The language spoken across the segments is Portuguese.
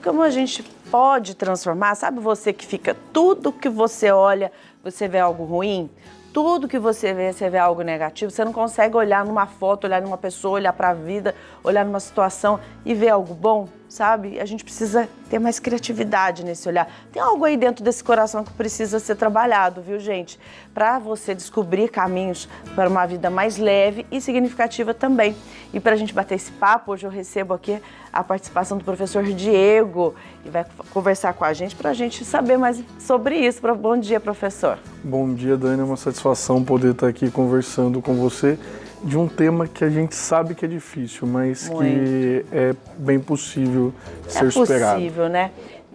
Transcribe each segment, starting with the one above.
como a gente pode transformar? Sabe você que fica, tudo que você olha, você vê algo ruim? Tudo que você vê algo negativo, você não consegue olhar numa foto, olhar numa pessoa, olhar para a vida, olhar numa situação e ver algo bom, sabe? A gente precisa ter mais criatividade nesse olhar. Tem algo aí dentro desse coração que precisa ser trabalhado, viu, gente? Para você descobrir caminhos para uma vida mais leve e significativa também. E para a gente bater esse papo, hoje eu recebo aqui a participação do professor Diego e vai conversar com a gente para a gente saber mais sobre isso. Bom dia, professor. Bom dia, Dani. É uma satisfação poder estar aqui conversando com você de um tema que a gente sabe que é difícil, mas que é bem possível ser superado. É possível, né?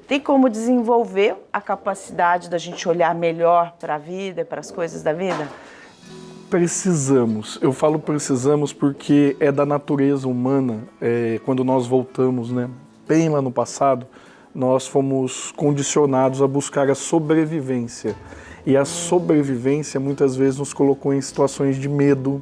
Tem como desenvolver a capacidade da gente olhar melhor para a vida e para as coisas da vida? Precisamos. Eu falo precisamos porque é da natureza humana. Quando nós voltamos, né, bem lá no passado, nós fomos condicionados a buscar a sobrevivência. E a sobrevivência muitas vezes nos colocou em situações de medo,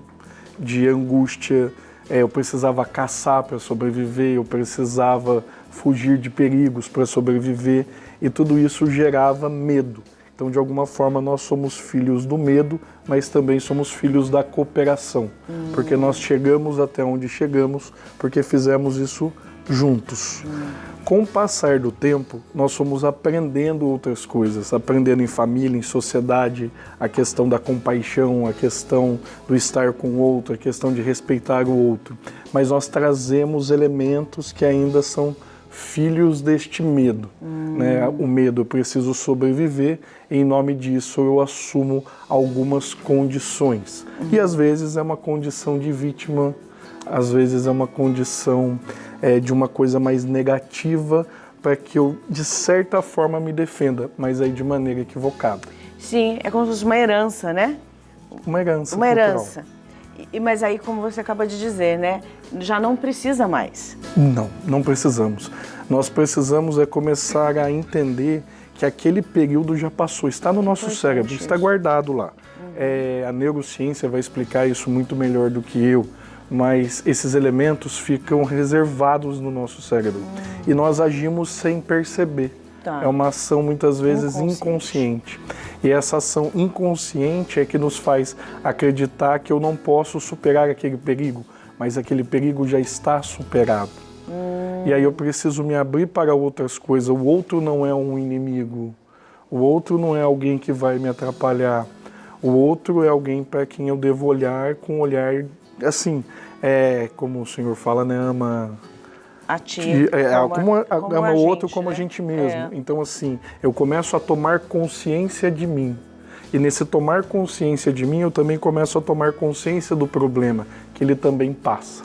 de angústia. Eu precisava caçar para sobreviver, eu precisava fugir de perigos para sobreviver. E tudo isso gerava medo. Então, de alguma forma, nós somos filhos do medo, mas também somos filhos da cooperação. Porque nós chegamos até onde chegamos, porque fizemos isso juntos. Com o passar do tempo, nós fomos aprendendo outras coisas, aprendendo em família, em sociedade, a questão da compaixão, a questão do estar com o outro, a questão de respeitar o outro. Mas nós trazemos elementos que ainda são filhos deste medo, né? O medo, eu preciso sobreviver, e em nome disso eu assumo algumas condições. E às vezes é uma condição de vítima, às vezes é uma condição de uma coisa mais negativa para que eu, de certa forma, me defenda, mas aí de maneira equivocada. Sim, é como se fosse uma herança, né? Uma herança Uma cultural. herança. Mas aí, como você acaba de dizer, né? Já não precisa mais. Não precisamos. Nós precisamos começar a entender que aquele período já passou, está no nosso cérebro, está guardado lá. A neurociência vai explicar isso muito melhor do que eu, mas esses elementos ficam reservados no nosso cérebro e nós agimos sem perceber. É uma ação muitas vezes inconsciente. E essa ação inconsciente é que nos faz acreditar que eu não posso superar aquele perigo, mas aquele perigo já está superado. E aí eu preciso me abrir para outras coisas. O outro não é um inimigo, o outro não é alguém que vai me atrapalhar, o outro é alguém para quem eu devo olhar com um olhar, assim, como o senhor fala, né, ama o outro como a gente mesmo. Então, assim, eu começo a tomar consciência de mim. E nesse tomar consciência de mim, eu também começo a tomar consciência do problema, que ele também passa.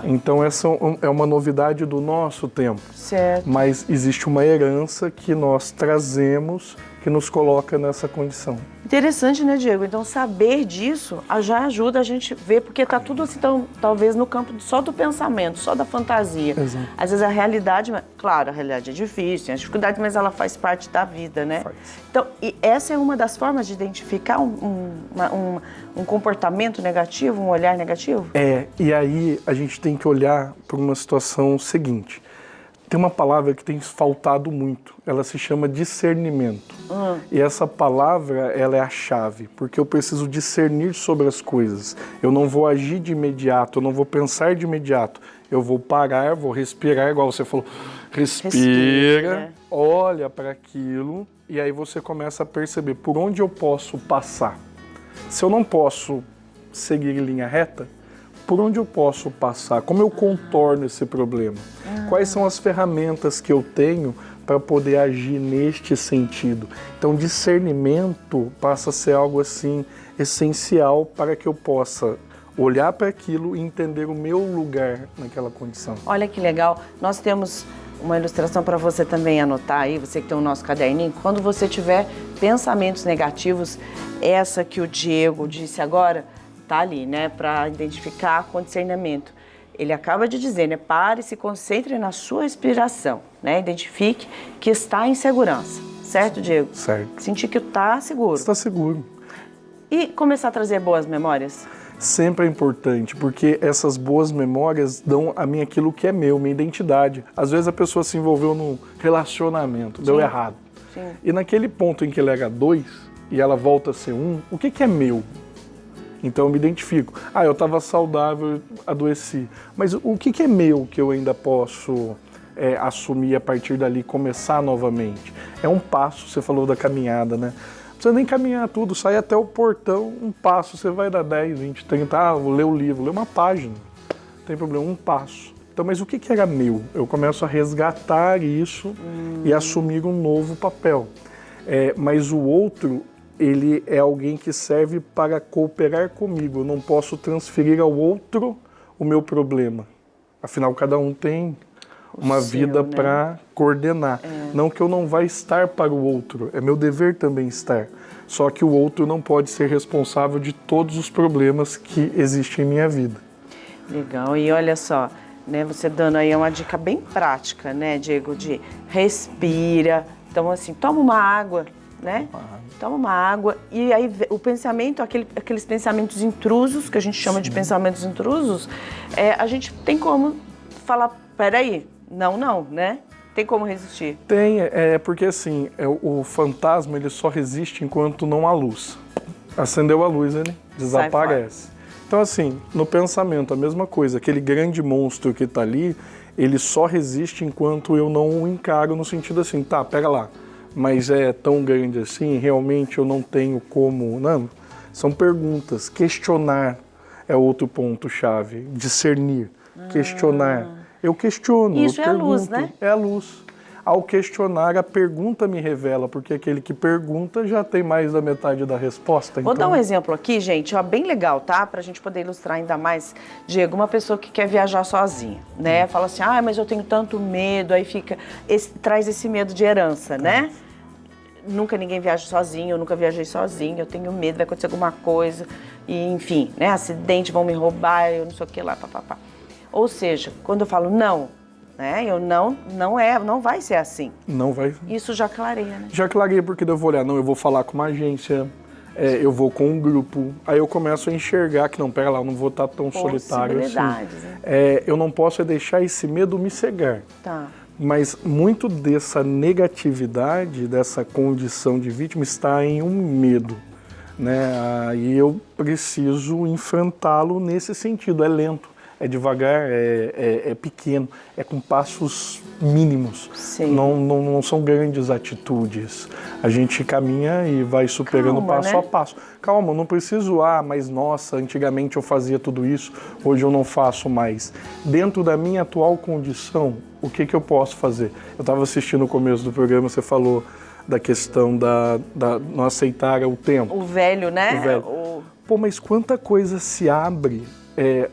Então, essa é uma novidade do nosso tempo. Certo. Mas existe uma herança que nós trazemos, que nos coloca nessa condição. Interessante, né, Diego? Então, saber disso já ajuda a gente a ver, porque está tudo assim, então, talvez no campo só do pensamento, só da fantasia. Exato. Às vezes a realidade, claro, a realidade é difícil, tem as dificuldades, mas ela faz parte da vida, né? Faz. Então, e essa é uma das formas de identificar um comportamento negativo, um olhar negativo? E aí a gente tem que olhar para uma situação seguinte. Tem uma palavra que tem faltado muito, ela se chama discernimento. E essa palavra, ela é a chave, porque eu preciso discernir sobre as coisas. Eu não vou agir de imediato, eu não vou pensar de imediato. Eu vou parar, vou respirar, igual você falou, respira, olha para aquilo, e aí você começa a perceber por onde eu posso passar. Se eu não posso seguir em linha reta, por onde eu posso passar? Como eu contorno esse problema? Quais são as ferramentas que eu tenho para poder agir neste sentido? Então, discernimento passa a ser algo assim essencial para que eu possa olhar para aquilo e entender o meu lugar naquela condição. Olha que legal. Nós temos uma ilustração para você também anotar aí, você que tem o nosso caderninho. Quando você tiver pensamentos negativos, essa que o Diego disse agora, tá ali, né, para identificar com discernimento. Ele acaba de dizer, né, pare e se concentre na sua respiração, né, identifique que está em segurança, certo, Diego? Certo. Sentir que está seguro. Está seguro. E começar a trazer boas memórias? sempre é importante, porque essas boas memórias dão a mim aquilo que é meu, minha identidade. Às vezes a pessoa se envolveu num relacionamento, deu errado. Sim. E naquele ponto em que ele era 2 e ela volta a ser 1, o que é meu? Então eu me identifico. Eu estava saudável, adoeci. Mas o que é meu que eu ainda posso assumir a partir dali, começar novamente? É um passo, você falou da caminhada, né? Não precisa nem caminhar tudo, sai até o portão, um passo, você vai dar 10, 20, 30, vou ler o livro, ler uma página, não tem problema, um passo. Então, mas o que era meu? Eu começo a resgatar isso e assumir um novo papel. Mas o outro, ele é alguém que serve para cooperar comigo, eu não posso transferir ao outro o meu problema. Afinal, cada um tem uma vida, né, para coordenar. Não que eu não vá estar para o outro, é meu dever também estar. Só que o outro não pode ser responsável de todos os problemas que existem em minha vida. Legal, e olha só, né, você dando aí uma dica bem prática, né, Diego, de respira. Então, assim, toma uma água, né? Toma uma água e aí o pensamento, aqueles pensamentos intrusos, que a gente chama de pensamentos intrusos, a gente tem como falar, peraí, não, né? Tem como resistir? Tem, porque assim, o fantasma ele só resiste enquanto não há luz. Acendeu a luz, ele desaparece. Então assim, no pensamento a mesma coisa, aquele grande monstro que está ali, ele só resiste enquanto eu não o encaro no sentido assim, tá, pega lá, mas é tão grande assim, realmente eu não tenho como... Não, são perguntas, questionar é outro ponto-chave, discernir, questionar. Eu questiono, isso eu é pergunto, a luz, né? É a luz. Ao questionar, a pergunta me revela, porque aquele que pergunta já tem mais da metade da resposta. Vou então... dar um exemplo aqui, gente, bem legal, tá? Pra gente poder ilustrar ainda mais. Diego, uma pessoa que quer viajar sozinha, né? Fala assim, mas eu tenho tanto medo, aí traz esse medo de herança, né? Nunca ninguém viaja sozinho, eu nunca viajei sozinho, eu tenho medo, vai acontecer alguma coisa, e enfim, né? Acidente, vão me roubar, eu não sei o que lá, papapá. Ou seja, quando eu falo não, né? Eu não vai ser assim. Não vai. Isso já clareia, né? Já clareia, porque eu vou olhar, não, eu vou falar com uma agência, eu vou com um grupo, aí eu começo a enxergar que não, pera lá, eu não vou estar tão solitário assim. Né? Eu não posso deixar esse medo me cegar. Tá. Mas muito dessa negatividade, dessa condição de vítima está em um medo, né? Aí eu preciso enfrentá-lo nesse sentido, é lento. É devagar, é pequeno, é com passos mínimos. Sim. Não são grandes atitudes. A gente caminha e vai superando passo a passo. Calma, não preciso, mas nossa, antigamente eu fazia tudo isso, hoje eu não faço mais. Dentro da minha atual condição, o que eu posso fazer? Eu estava assistindo o começo do programa, você falou da questão da não aceitar o tempo. O velho, né? O velho. Pô, mas quanta coisa se abre.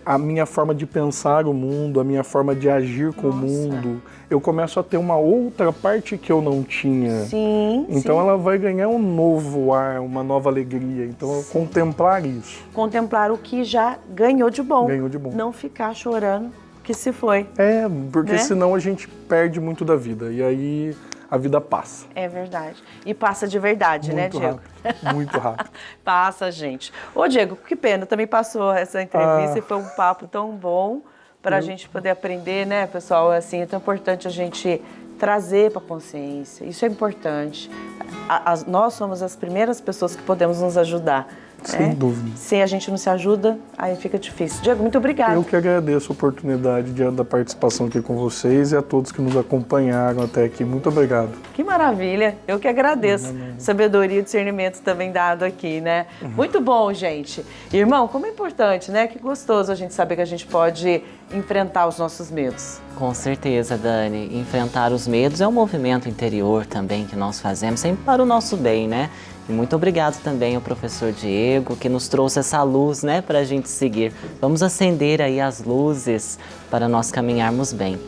A minha forma de pensar o mundo, a minha forma de agir com o mundo, eu começo a ter uma outra parte que eu não tinha. Sim. Então ela vai ganhar um novo ar, uma nova alegria. Então eu contemplar isso. Contemplar o que já ganhou de bom. Ganhou de bom. Não ficar chorando que se foi. Porque né? senão a gente perde muito da vida. E aí a vida passa. É verdade. E passa de verdade, Muito né, Diego? Rápido, muito rápido. Passa, gente. Ô, Diego, que pena, também passou essa entrevista e foi um papo tão bom para a gente poder aprender, né, pessoal? Assim, é tão importante a gente trazer para a consciência. Isso é importante. Nós somos as primeiras pessoas que podemos nos ajudar. Sem dúvida. Se a gente não se ajuda, aí fica difícil. Diego, muito obrigada. Eu que agradeço a oportunidade da participação aqui com vocês e a todos que nos acompanharam até aqui. Muito obrigado. Que maravilha. Eu que agradeço. Sabedoria e discernimento também dado aqui, né? Muito bom, gente. Irmão, como é importante, né? Que gostoso a gente saber que a gente pode enfrentar os nossos medos. Com certeza, Dani. Enfrentar os medos é um movimento interior também que nós fazemos, sempre para o nosso bem, né? E muito obrigado também ao professor Diego, que nos trouxe essa luz, né, para a gente seguir. Vamos acender aí as luzes para nós caminharmos bem.